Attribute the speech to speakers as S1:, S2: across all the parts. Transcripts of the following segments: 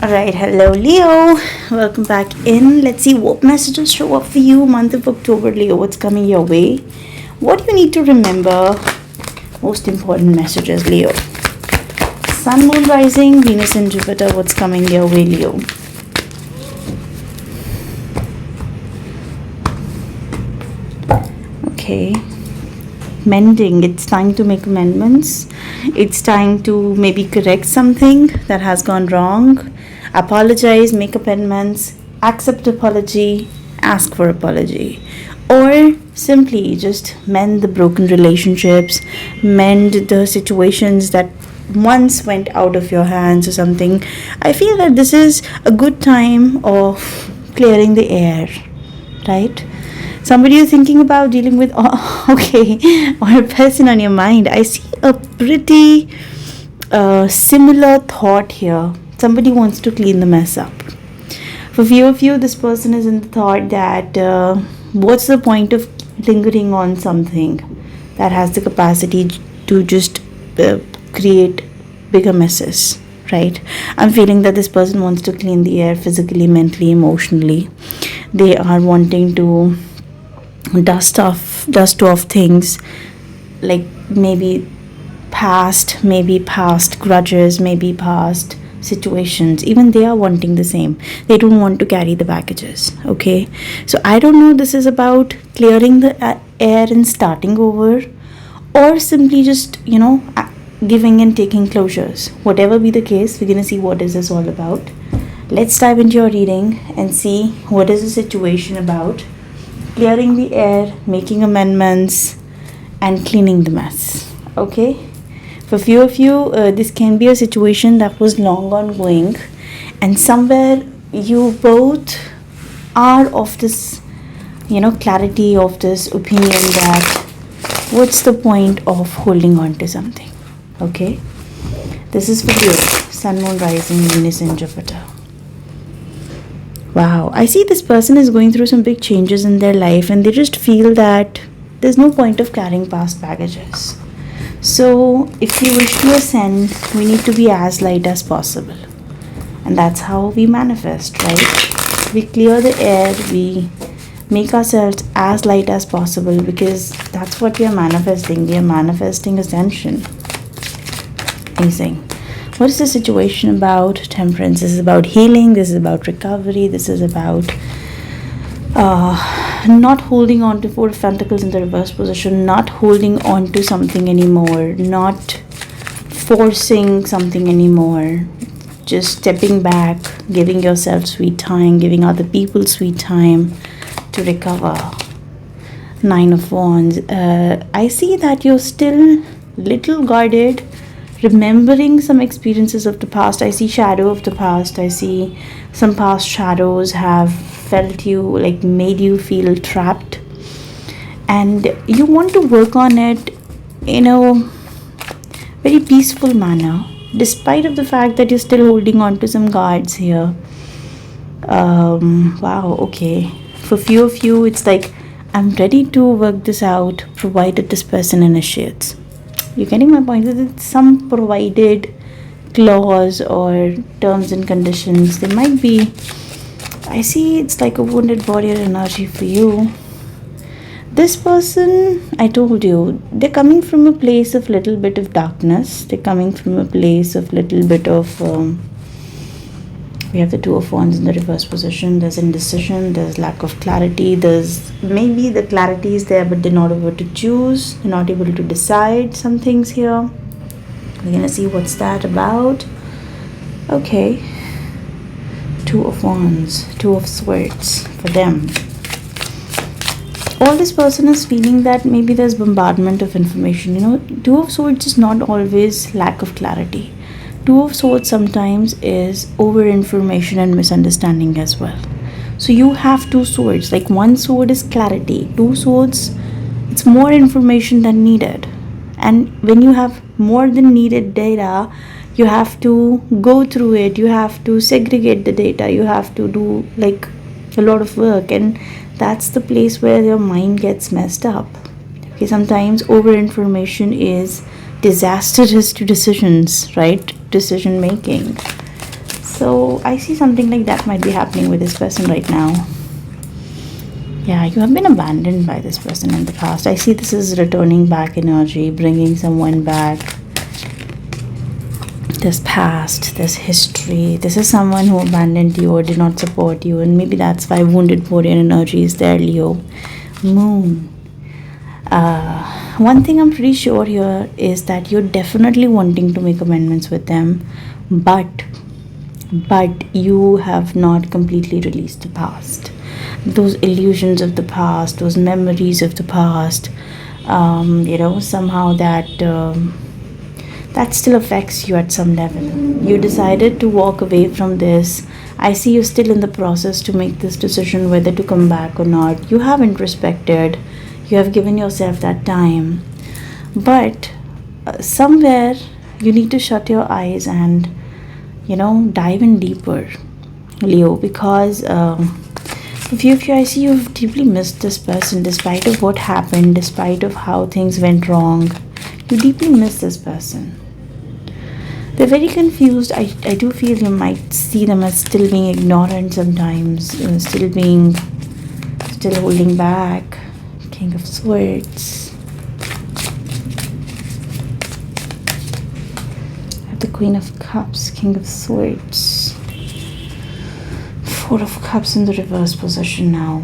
S1: Alright, hello Leo. Welcome back in. Let's see what messages show up for you. Month of October, Leo. What's coming your way? What do you need to remember? Most important messages, Leo. Sun, Moon, Rising, Venus and Jupiter. What's coming your way, Leo? Okay. Mending. It's time to make amendments. It's time to maybe correct something that has gone wrong. Apologize, make amendments, accept apology, ask for apology, or simply just mend the broken relationships, mend the situations that once went out of your hands or something. I feel that this is a good time of clearing the air, right? Somebody you're thinking about dealing with, okay, or a person on your mind. I see a pretty similar thought here. Somebody wants to clean the mess up. For few of you, this person is in the thought that what's the point of lingering on something that has the capacity to just create bigger messes, right? I'm feeling that this person wants to clean the air physically, mentally, emotionally. They are wanting to dust off things like maybe past grudges, maybe past situations. Even they are wanting the same. They don't want to carry the baggages. Okay, so I don't know, this is about clearing the air and starting over, or simply just giving and taking closures. Whatever be the case, we're gonna see what is this all about. Let's dive into your reading and see what is the situation about. Clearing the air, making amendments, and cleaning the mess. Okay, for few of you, this can be a situation that was long ongoing, and somewhere you both are of this, clarity, of this opinion that what's the point of holding on to something. Okay, this is for you. Sun, Moon, Rising, Venus and Jupiter. Wow, I see this person is going through some big changes in their life, and they just feel that there's no point of carrying past baggages. So if we wish to ascend, we need to be as light as possible. And that's how we manifest, right? We clear the air, we make ourselves as light as possible, because that's what we are manifesting. We are manifesting ascension. Amazing. What is the situation about? Temperance. This is about healing. This is about recovery. This is about not holding on to Four of Pentacles in the reverse position, not holding on to something anymore, not forcing something anymore, just stepping back, giving yourself sweet time, giving other people sweet time to recover. Nine of Wands. I see that you're still little guarded, remembering some experiences of the past. I see shadow of the past. I see some past shadows have felt you, like made you feel trapped, and you want to work on it in a very peaceful manner, despite of the fact that you're still holding on to some guards here. Wow, okay. For few of you, it's like, I'm ready to work this out, provided this person initiates. You're getting my point? It's some provided clause or terms and conditions. There might be, I see it's like a wounded warrior energy for you. This person, I told you, they're coming from a place of little bit of darkness. They're coming from a place of little bit of, we have the Two of Wands in the reverse position. There's indecision, there's lack of clarity, there's maybe the clarity is there, but they're not able to choose, they're not able to decide some things here. We're gonna see what's that about. Okay, Two of Wands, Two of Swords for them. All this person is feeling that maybe there's bombardment of information. Two of Swords is not always lack of clarity. Two of Swords sometimes is over information and misunderstanding as well. So you have two swords. Like one sword is clarity, two swords, it's more information than needed. And when you have more than needed data, you have to go through it, you have to segregate the data, you have to do like a lot of work, and that's the place where your mind gets messed up. Okay, sometimes over information is disastrous to decisions, right? Decision making. So So I see something like that might be happening with this person right now. Yeah, you have been abandoned by this person in the past. I see this is returning back energy, bringing someone back. This past, this history. This is someone who abandoned you or did not support you, and maybe that's why wounded warrior energy is there, Leo. Moon. One thing I'm pretty sure here is that you're definitely wanting to make amendments with them, but you have not completely released the past. Those illusions of the past, those memories of the past, somehow that still affects you at some level. You decided to walk away from this. I see you still in the process to make this decision whether to come back or not. You have introspected, you have given yourself that time, but somewhere you need to shut your eyes and dive in deeper, Leo, because for few of you, I see you've deeply missed this person despite of what happened, despite of how things went wrong. You deeply miss this person. They're very confused. I do feel you might see them as still being ignorant sometimes, still holding back. King of Swords. I have the Queen of Cups, King of Swords. Four of Cups in the reverse position now.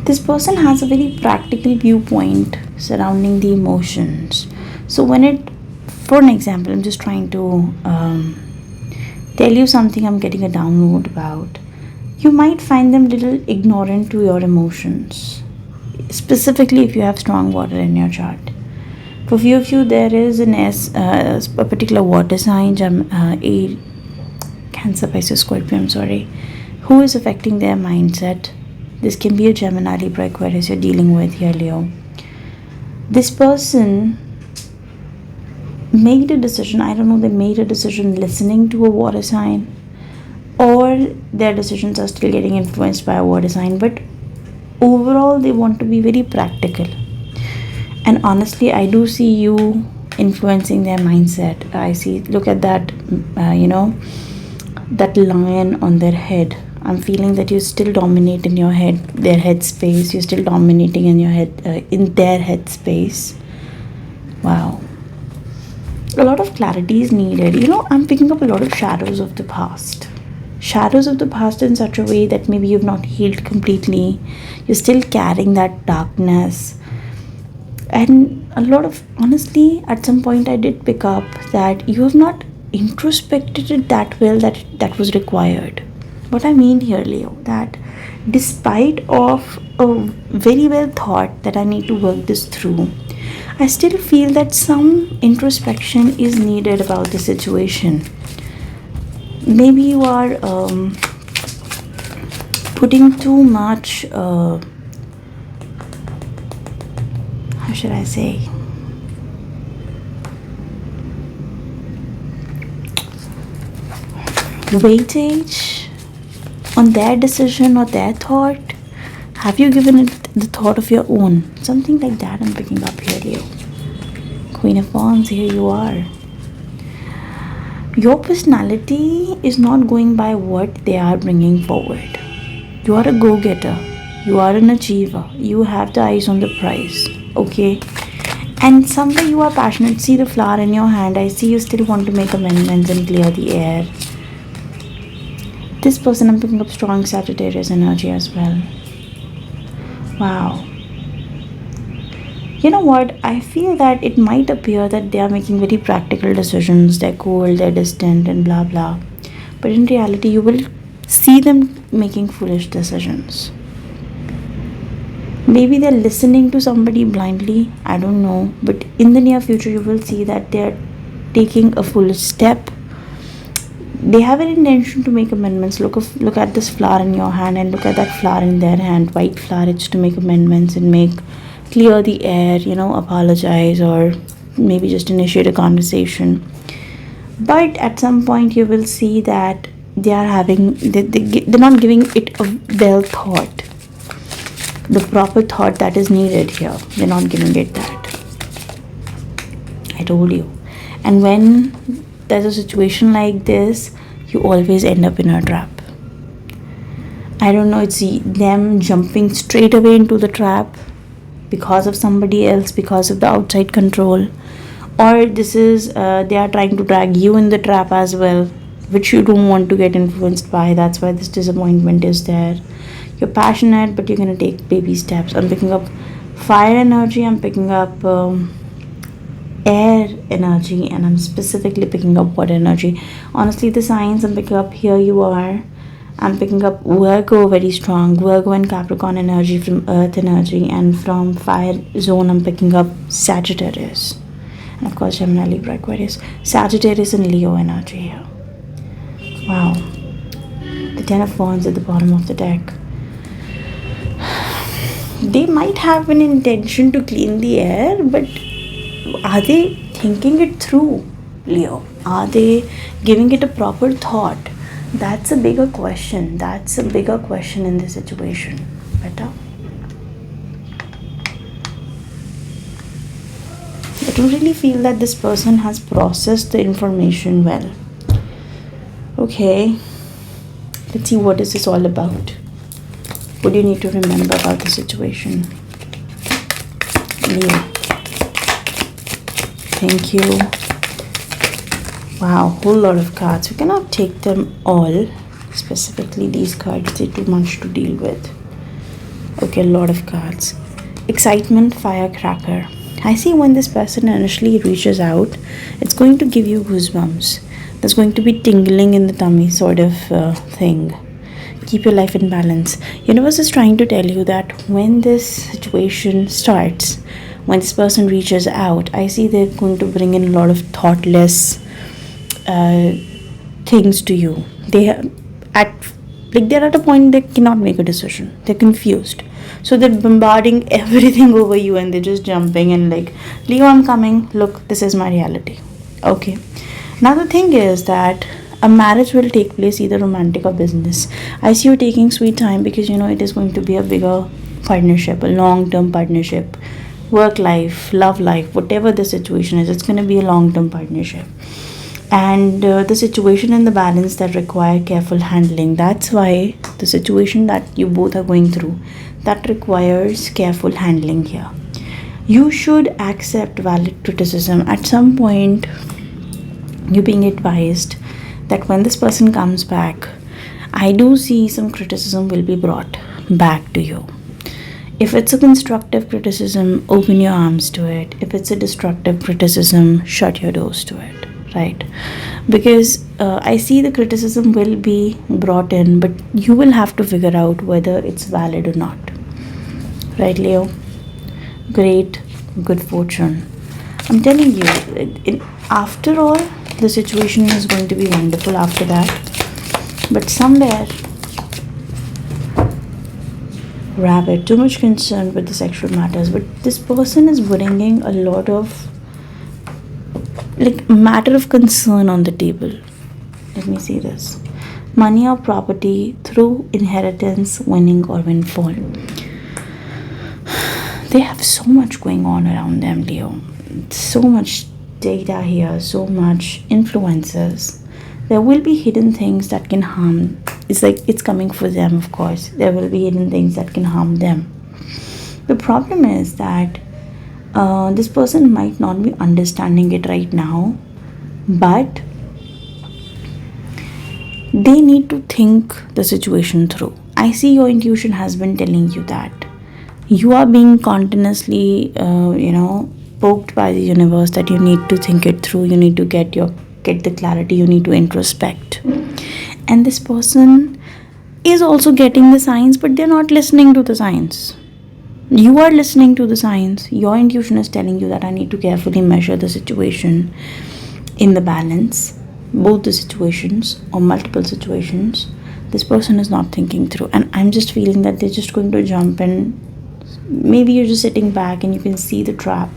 S1: This person has a very practical viewpoint surrounding the emotions. So for an example, I'm just trying to tell you something I'm getting a download about. You might find them little ignorant to your emotions, specifically if you have strong water in your chart. For few of you, there is a particular water sign, a Cancer, Pisces, Scorpio, who is affecting their mindset. This can be a Gemini, Libra, Aquarius you're dealing with here, Leo. This person made a decision, they made a decision listening to a water sign, or their decisions are still getting influenced by a water sign, but overall they want to be very practical. And honestly, I do see you influencing their mindset. Look at that, that lion on their head. I'm feeling that you still dominate in your head, their head space. You're still dominating in your head, in their head space. Wow. A lot of clarity is needed. I'm picking up a lot of shadows of the past. Shadows of the past in such a way that maybe you've not healed completely. You're still carrying that darkness. And honestly, at some point I did pick up that you have not introspected it that well that was required. What I mean here, Leo, that despite of a very well thought that I need to work this through, I still feel that some introspection is needed about the situation. Maybe you are putting too much, how should I say? Weightage on their decision or their thought. Have you given it the thought of your own? Something like that I'm picking up here, Leo. Queen of Wands, here you are. Your personality is not going by what they are bringing forward. You are a go-getter. You are an achiever. You have the eyes on the prize. Okay? And somewhere you are passionate. See the flower in your hand. I see you still want to make amendments and clear the air. This person, I'm picking up strong Sagittarius energy as well. Wow. You know what? I feel that it might appear that they are making very practical decisions. They're cold, they're distant, and blah blah. But in reality, you will see them making foolish decisions. Maybe they're listening to somebody blindly. I don't know. But in the near future, you will see that they're taking a foolish step. They have an intention to make amendments. Look at this flower in your hand and look at that flower in their hand. White flower, it's to make amendments and clear the air, apologize, or maybe just initiate a conversation. But at some point you will see that they're not giving it a well thought, the proper thought that is needed here. They're not giving it that. I told you. And when there's a situation like this, you always end up in a trap. I don't know, it's them jumping straight away into the trap because of somebody else, because of the outside control, or this is they are trying to drag you in the trap as well, which you don't want to get influenced by. That's why this disappointment is there. You're passionate, but you're going to take baby steps. I'm picking up fire energy, I'm picking up air energy, and I'm specifically picking up water energy. Honestly, the signs I'm picking up, here you are, I'm picking up Virgo very strong, Virgo and Capricorn energy from earth energy, and from fire zone I'm picking up Sagittarius, and of course Gemini, Libra, Aquarius, Sagittarius and Leo energy here. Wow, the Ten of Wands at the bottom of the deck. They might have an intention to clean the air, but are they thinking it through, Leo? Are they giving it a proper thought? That's a bigger question. That's a bigger question in this situation. Better? I don't really feel that this person has processed the information well. Okay, let's see, what is this all about? What do you need to remember about the situation? Leo. Thank you. Wow, whole lot of cards. We cannot take them all. Specifically these cards, they're too much to deal with. Okay, a lot of cards. Excitement, firecracker. I see when this person initially reaches out, it's going to give you goosebumps. There's going to be tingling in the tummy sort of thing. Keep your life in balance. Universe is trying to tell you that when this situation starts, when this person reaches out, I see they're going to bring in a lot of thoughtless things to you. They're at a point they cannot make a decision. They're confused. So they're bombarding everything over you, and they're just jumping and like, Leo, I'm coming. Look, this is my reality. Okay. Now the thing is that a marriage will take place, either romantic or business. I see you taking sweet time because it is going to be a bigger partnership, a long-term partnership, work life, love life, whatever the situation is, it's going to be a long-term partnership. And the situation and the balance that require careful handling. That's why the situation that you both are going through, that requires careful handling here. You should accept valid criticism. At some point, you're being advised that when this person comes back, I do see some criticism will be brought back to you. If it's a constructive criticism, open your arms to it. If it's a destructive criticism, shut your doors to it, right? Because I see the criticism will be brought in, but you will have to figure out whether it's valid or not. Right, Leo? Great, good fortune. I'm telling you, after all, the situation is going to be wonderful after that. But somewhere, rabbit, too much concern with the sexual matters. But this person is bringing a lot of matter of concern on the table. Let me see this. Money or property through inheritance, winning or windfall. They have so much going on around them, Leo. So much data here, so much influences. There will be hidden things that can harm. It's like it's coming for them, of course. There will be hidden things that can harm them. The problem is that this person might not be understanding it right now, but they need to think the situation through. I see your intuition has been telling you that. You are being continuously, poked by the universe that you need to think it through. You need to get the clarity. You need to introspect. And this person is also getting the signs, but they're not listening to the signs. You are listening to the signs. Your intuition is telling you that I need to carefully measure the situation in the balance, both the situations or multiple situations. This person is not thinking through, and I'm just feeling that they're just going to jump in. Maybe you're just sitting back and you can see the trap.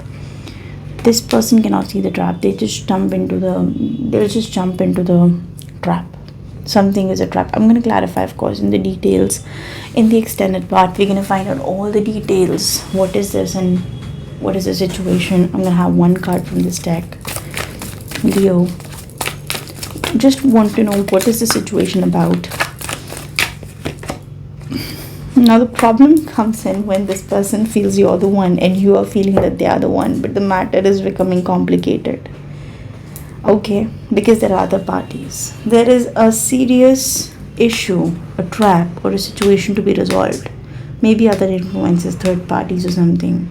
S1: This person cannot see the trap. They'll just jump into the trap. Something is a trap. I'm going to clarify, of course, in the details. In the extended part, we're going to find out all the details. What is this and what is the situation? I'm going to have one card from this deck. Leo, just want to know what is the situation about. Now the problem comes in when this person feels you're the one and you are feeling that they are the one, but the matter is becoming complicated. Okay, because there are other parties. There is a serious issue, a trap, or a situation to be resolved. Maybe other influences, third parties, or something.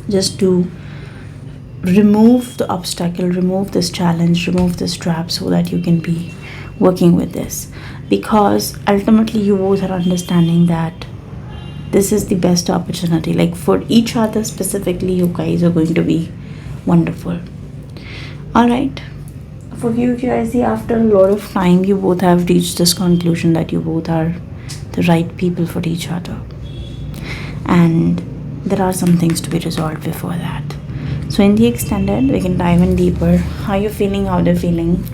S1: Just to remove the obstacle, remove this challenge, remove this trap so that you can be working with this. Because ultimately, you both are understanding that this is the best opportunity. Like for each other specifically, you guys are going to be wonderful. Alright. For you guys, after a lot of time, you both have reached this conclusion that you both are the right people for each other. And there are some things to be resolved before that. So in the extended, we can dive in deeper. How you feeling, how they're feeling.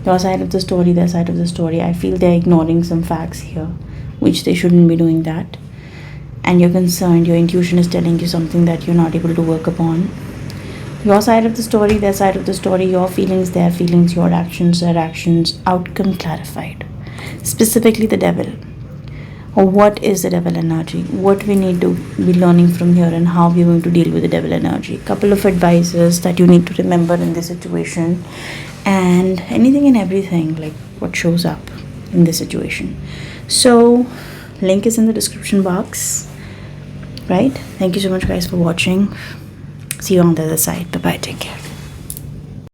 S1: Your side of the story, their side of the story. I feel they're ignoring some facts here, which they shouldn't be doing that. And you're concerned, your intuition is telling you something that you're not able to work upon. Your side of the story, their side of the story, your feelings, their feelings, your actions, their actions, outcome clarified. Specifically the devil. Or what is the devil energy? What we need to be learning from here and how we're going to deal with the devil energy. Couple of advices that you need to remember in this situation. And anything and everything, like what shows up in this situation. So, link is in the description box. Right? Thank you so much guys for watching. See you on the other side. Bye bye. Take care.